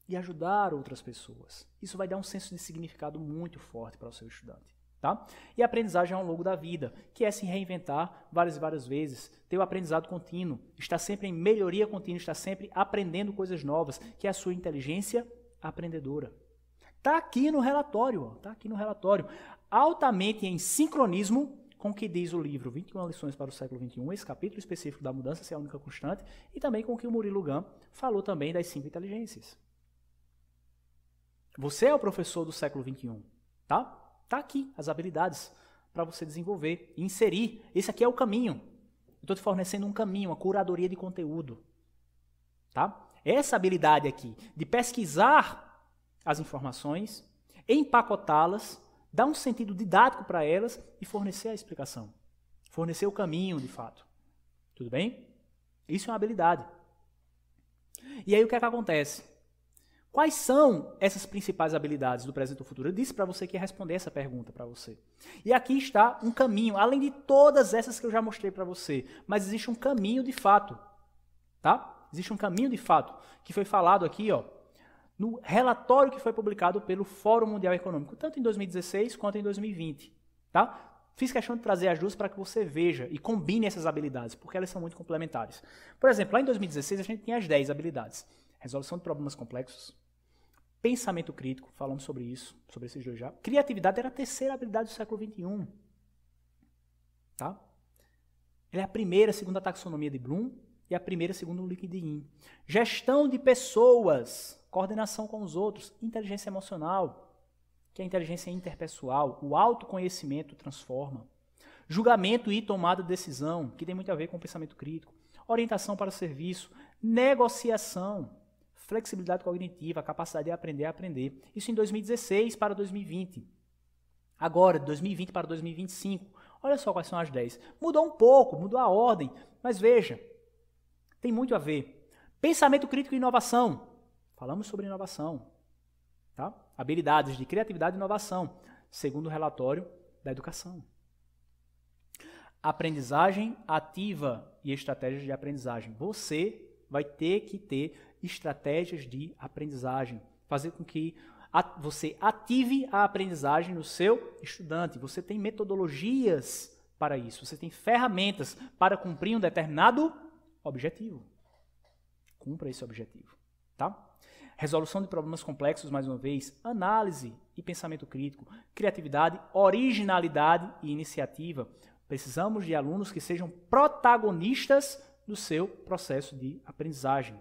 e ajudar outras pessoas. Isso vai dar um senso de significado muito forte para o seu estudante. Tá? E a aprendizagem é um longo da vida, que é se reinventar várias e várias vezes, ter o aprendizado contínuo, estar sempre em melhoria contínua, estar sempre aprendendo coisas novas, que é a sua inteligência aprendedora. Está aqui no relatório, está aqui no relatório, altamente em sincronismo com o que diz o livro 21 lições para o século XXI, esse capítulo específico da mudança ser a única constante, e também com o que o Murilo Gun falou também das 5 inteligências. Você é o professor do século XXI, tá? Está aqui as habilidades para você desenvolver e inserir. Esse aqui é o caminho. Eu estou te fornecendo um caminho, uma curadoria de conteúdo. Tá? Essa habilidade aqui de pesquisar as informações, empacotá-las, dar um sentido didático para elas e fornecer a explicação. Fornecer o caminho, de fato. Tudo bem? Isso é uma habilidade. E aí o que é que acontece? Quais são essas principais habilidades do presente e do futuro? Eu disse para você que ia responder essa pergunta para você. E aqui está um caminho, além de todas essas que eu já mostrei para você, mas existe um caminho de fato, tá? Existe um caminho de fato, que foi falado aqui, ó, no relatório que foi publicado pelo Fórum Mundial Econômico, tanto em 2016 quanto em 2020, tá? Fiz questão de trazer as duas para que você veja e combine essas habilidades, porque elas são muito complementares. Por exemplo, lá em 2016 a gente tinha as 10 habilidades. Resolução de problemas complexos, pensamento crítico, falamos sobre isso, sobre esses dois já. Criatividade era a terceira habilidade do século XXI. Tá? Ela é a primeira, segundo a taxonomia de Bloom, e a primeira, segundo o LinkedIn. Gestão de pessoas, coordenação com os outros, inteligência emocional, que é a inteligência interpessoal, o autoconhecimento transforma. Julgamento e tomada de decisão, que tem muito a ver com o pensamento crítico. Orientação para o serviço, negociação, flexibilidade cognitiva, a capacidade de aprender a aprender. Isso em 2016 para 2020. Agora, de 2020 para 2025. Olha só quais são as 10. Mudou um pouco, mudou a ordem, mas veja, tem muito a ver. Pensamento crítico e inovação. Falamos sobre inovação. Tá? Habilidades de criatividade e inovação, segundo o relatório da educação. Aprendizagem ativa e estratégias de aprendizagem. Você vai ter que ter estratégias de aprendizagem, fazer com que você ative a aprendizagem no seu estudante. Você tem metodologias para isso, você tem ferramentas para cumprir um determinado objetivo. Cumpra esse objetivo, tá? Resolução de problemas complexos, mais uma vez, análise e pensamento crítico, criatividade, originalidade e iniciativa. Precisamos de alunos que sejam protagonistas do seu processo de aprendizagem.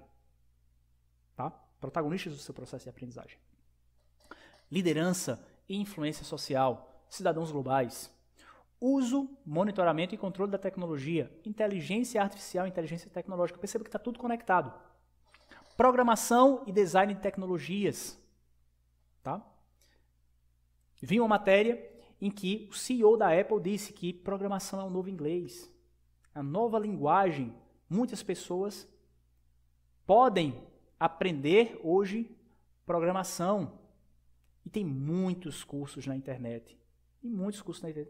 Tá? Protagonistas do seu processo de aprendizagem. Liderança e influência social, cidadãos globais. Uso, monitoramento e controle da tecnologia, inteligência artificial e inteligência tecnológica. Perceba que está tudo conectado. Programação e design de tecnologias. Tá? Vi uma matéria em que o CEO da Apple disse que programação é um novo inglês, a nova linguagem. Muitas pessoas podem aprender hoje programação. E tem muitos cursos na internet,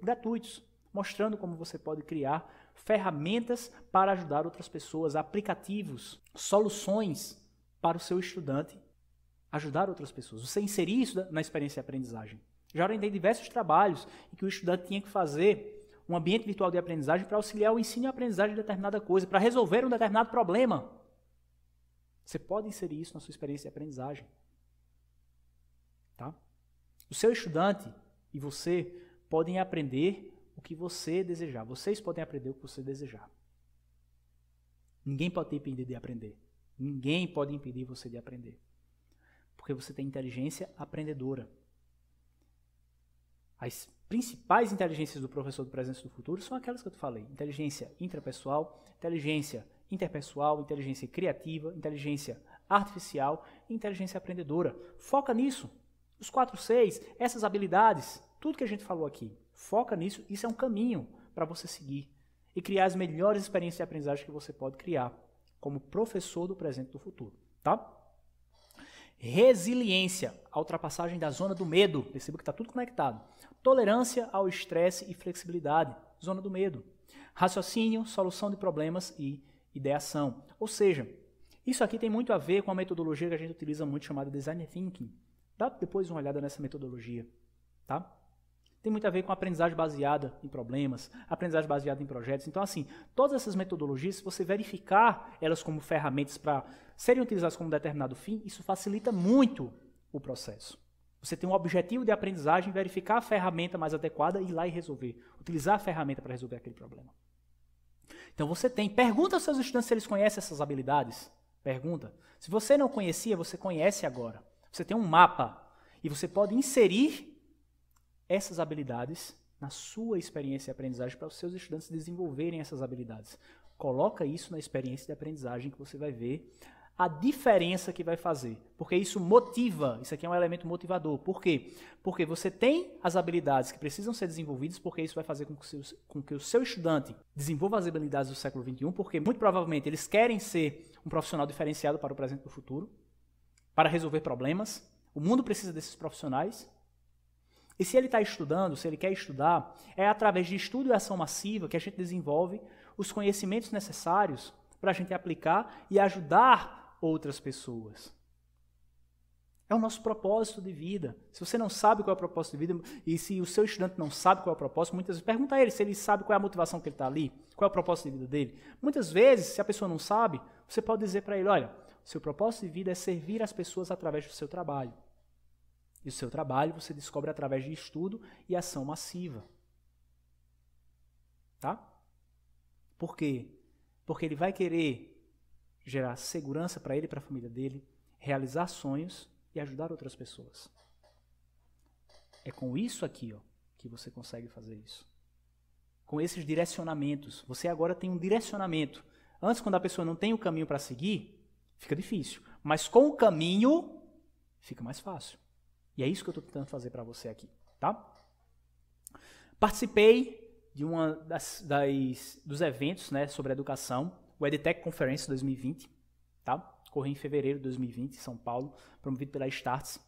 gratuitos, mostrando como você pode criar ferramentas para ajudar outras pessoas, aplicativos, soluções para o seu estudante ajudar outras pessoas. Você inserir isso na experiência de aprendizagem. Já orientei diversos trabalhos em que o estudante tinha que fazer um ambiente virtual de aprendizagem para auxiliar o ensino e a aprendizagem de determinada coisa, para resolver um determinado problema. Você pode inserir isso na sua experiência de aprendizagem. Tá? O seu estudante e você podem aprender o que você desejar. Vocês podem aprender o que você desejar. Ninguém pode te impedir de aprender. Ninguém pode impedir você de aprender. Porque você tem inteligência aprendedora. As principais inteligências do professor do presente e do futuro são aquelas que eu te falei. Inteligência intrapessoal, inteligência interpessoal, inteligência criativa, inteligência artificial e inteligência aprendedora. Foca nisso. Os 4 Cs, essas habilidades, tudo que a gente falou aqui. Foca nisso. Isso é um caminho para você seguir e criar as melhores experiências de aprendizagem que você pode criar como professor do presente e do futuro. Tá? Resiliência, a ultrapassagem da zona do medo. Perceba que está tudo conectado. Tolerância ao estresse e flexibilidade, zona do medo. Raciocínio, solução de problemas e ideação. Ou seja, isso aqui tem muito a ver com a metodologia que a gente utiliza muito, chamada Design Thinking. Dá depois uma olhada nessa metodologia. Tá? Tem muito a ver com a aprendizagem baseada em problemas, aprendizagem baseada em projetos. Então, assim, todas essas metodologias, se você verificar elas como ferramentas para serem utilizadas como determinado fim, isso facilita muito o processo. Você tem um objetivo de aprendizagem, verificar a ferramenta mais adequada e ir lá e resolver. Utilizar a ferramenta para resolver aquele problema. Então, pergunta aos seus estudantes se eles conhecem essas habilidades. Pergunta. Se você não conhecia, você conhece agora. Você tem um mapa e você pode inserir essas habilidades na sua experiência de aprendizagem para os seus estudantes desenvolverem essas habilidades. Coloca isso na experiência de aprendizagem que você vai ver a diferença que vai fazer. Porque isso motiva, isso aqui é um elemento motivador. Por quê? Porque você tem as habilidades que precisam ser desenvolvidas, porque isso vai fazer com que o seu estudante desenvolva as habilidades do século XXI, porque muito provavelmente eles querem ser um profissional diferenciado para o presente e o futuro, para resolver problemas. O mundo precisa desses profissionais. E se ele está estudando, se ele quer estudar, é através de estudo e ação massiva que a gente desenvolve os conhecimentos necessários para a gente aplicar e ajudar outras pessoas. É o nosso propósito de vida. Se você não sabe qual é o propósito de vida, e se o seu estudante não sabe qual é o propósito, muitas vezes pergunta a ele se ele sabe qual é a motivação que ele está ali, qual é o propósito de vida dele. Muitas vezes, se a pessoa não sabe, você pode dizer para ele, olha, seu propósito de vida é servir as pessoas através do seu trabalho. E o seu trabalho você descobre através de estudo e ação massiva. Tá? Por quê? Porque ele vai querer gerar segurança para ele e para a família dele, realizar sonhos e ajudar outras pessoas. É com isso aqui, ó, que você consegue fazer isso. Com esses direcionamentos. Você agora tem um direcionamento. Antes, quando a pessoa não tem o caminho para seguir, fica difícil. Mas com o caminho, fica mais fácil. E é isso que eu estou tentando fazer para você aqui, tá? Participei de uma dos eventos, né, sobre educação, o EdTech Conference 2020, tá? Corri em fevereiro de 2020, em São Paulo, promovido pela Starts.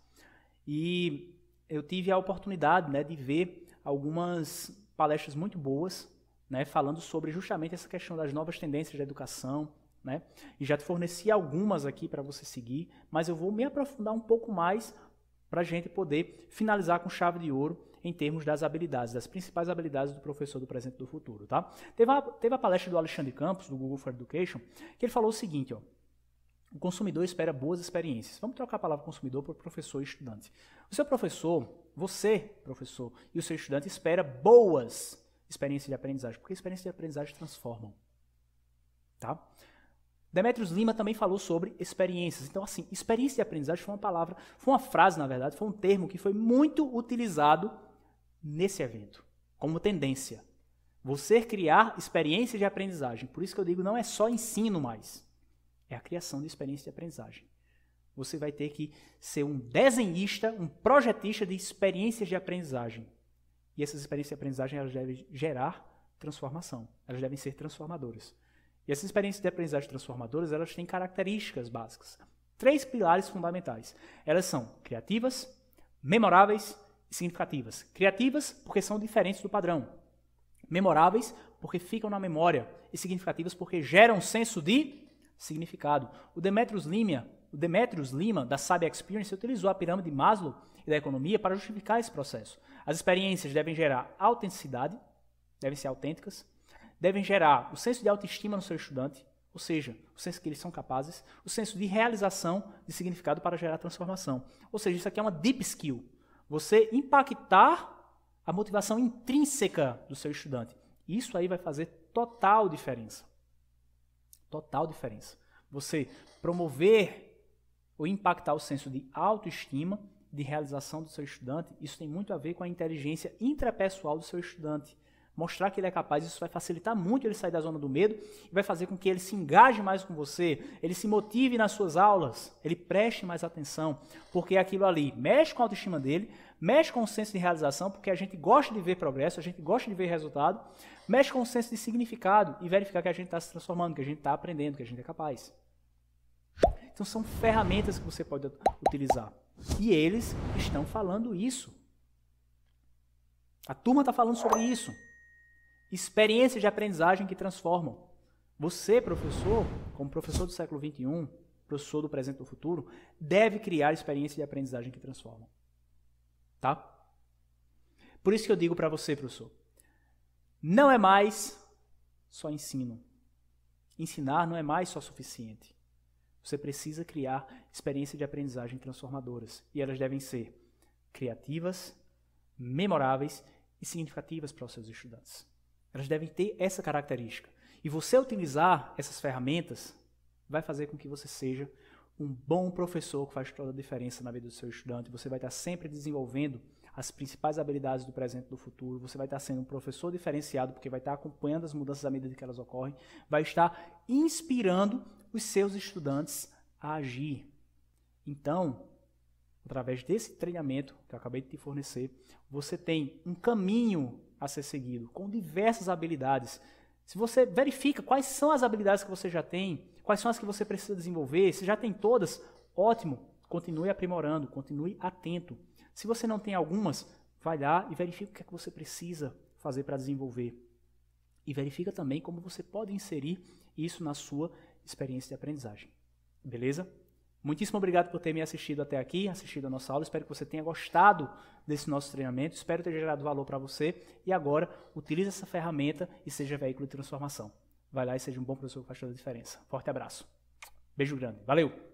E eu tive a oportunidade, né, de ver algumas palestras muito boas, né, falando sobre justamente essa questão das novas tendências da educação, né? E já te forneci algumas aqui para você seguir, mas eu vou me aprofundar um pouco mais para a gente poder finalizar com chave de ouro em termos das habilidades, das principais habilidades do professor do presente e do futuro. Tá? Teve a palestra do Alexandre Campos, do Google for Education, que ele falou o seguinte, ó, o consumidor espera boas experiências. Vamos trocar a palavra consumidor por professor e estudante. O seu professor, você, professor, e o seu estudante espera boas experiências de aprendizagem, porque experiências de aprendizagem transformam. Tá? Demetrios Lima também falou sobre experiências. Então, assim, experiência de aprendizagem foi uma frase, na verdade, foi um termo que foi muito utilizado nesse evento, como tendência. Você criar experiências de aprendizagem. Por isso que eu digo, não é só ensino mais. É a criação de experiência de aprendizagem. Você vai ter que ser um desenhista, um projetista de experiências de aprendizagem. E essas experiências de aprendizagem, elas devem gerar transformação. Elas devem ser transformadoras. E essas experiências de aprendizagem transformadoras, elas têm características básicas. 3 pilares fundamentais. Elas são criativas, memoráveis e significativas. Criativas porque são diferentes do padrão. Memoráveis porque ficam na memória. E significativas porque geram um senso de significado. O Demetrius Lima, da Sabe Experience, utilizou a pirâmide de Maslow e da economia para justificar esse processo. As experiências devem gerar autenticidade, devem ser autênticas, devem gerar o senso de autoestima no seu estudante, ou seja, o senso que eles são capazes, o senso de realização, de significado para gerar transformação. Ou seja, isso aqui é uma deep skill. Você impactar a motivação intrínseca do seu estudante. Isso aí vai fazer total diferença. Total diferença. Você promover ou impactar o senso de autoestima, de realização do seu estudante, isso tem muito a ver com a inteligência intrapessoal do seu estudante. Mostrar que ele é capaz, isso vai facilitar muito ele sair da zona do medo e vai fazer com que ele se engaje mais com você, ele se motive nas suas aulas, ele preste mais atenção, porque aquilo ali mexe com a autoestima dele, mexe com o senso de realização, porque a gente gosta de ver progresso, a gente gosta de ver resultado, mexe com o senso de significado e verificar que a gente está se transformando, que a gente está aprendendo, que a gente é capaz. Então são ferramentas que você pode utilizar. E eles estão falando isso. A turma está falando sobre isso. Experiências de aprendizagem que transformam. Você, professor, como professor do século XXI, professor do presente e do futuro, deve criar experiências de aprendizagem que transformam. Tá? Por isso que eu digo para você, professor, não é mais só ensino. Ensinar não é mais só suficiente. Você precisa criar experiências de aprendizagem transformadoras. E elas devem ser criativas, memoráveis e significativas para os seus estudantes. Elas devem ter essa característica. E você utilizar essas ferramentas vai fazer com que você seja um bom professor que faz toda a diferença na vida do seu estudante. Você vai estar sempre desenvolvendo as principais habilidades do presente e do futuro. Você vai estar sendo um professor diferenciado porque vai estar acompanhando as mudanças à medida que elas ocorrem. Vai estar inspirando os seus estudantes a agir. Então, através desse treinamento que eu acabei de te fornecer, você tem um caminho a ser seguido, com diversas habilidades. Se você verifica quais são as habilidades que você já tem, quais são as que você precisa desenvolver, se já tem todas, ótimo, continue aprimorando, continue atento. Se você não tem algumas, vai lá e verifica o que é que você precisa fazer para desenvolver. E verifica também como você pode inserir isso na sua experiência de aprendizagem. Beleza? Muitíssimo obrigado por ter me assistido até aqui, assistido a nossa aula. Espero que você tenha gostado desse nosso treinamento. Espero ter gerado valor para você. E agora, utilize essa ferramenta e seja veículo de transformação. Vai lá e seja um bom professor que faz toda a diferença. Forte abraço. Beijo grande. Valeu!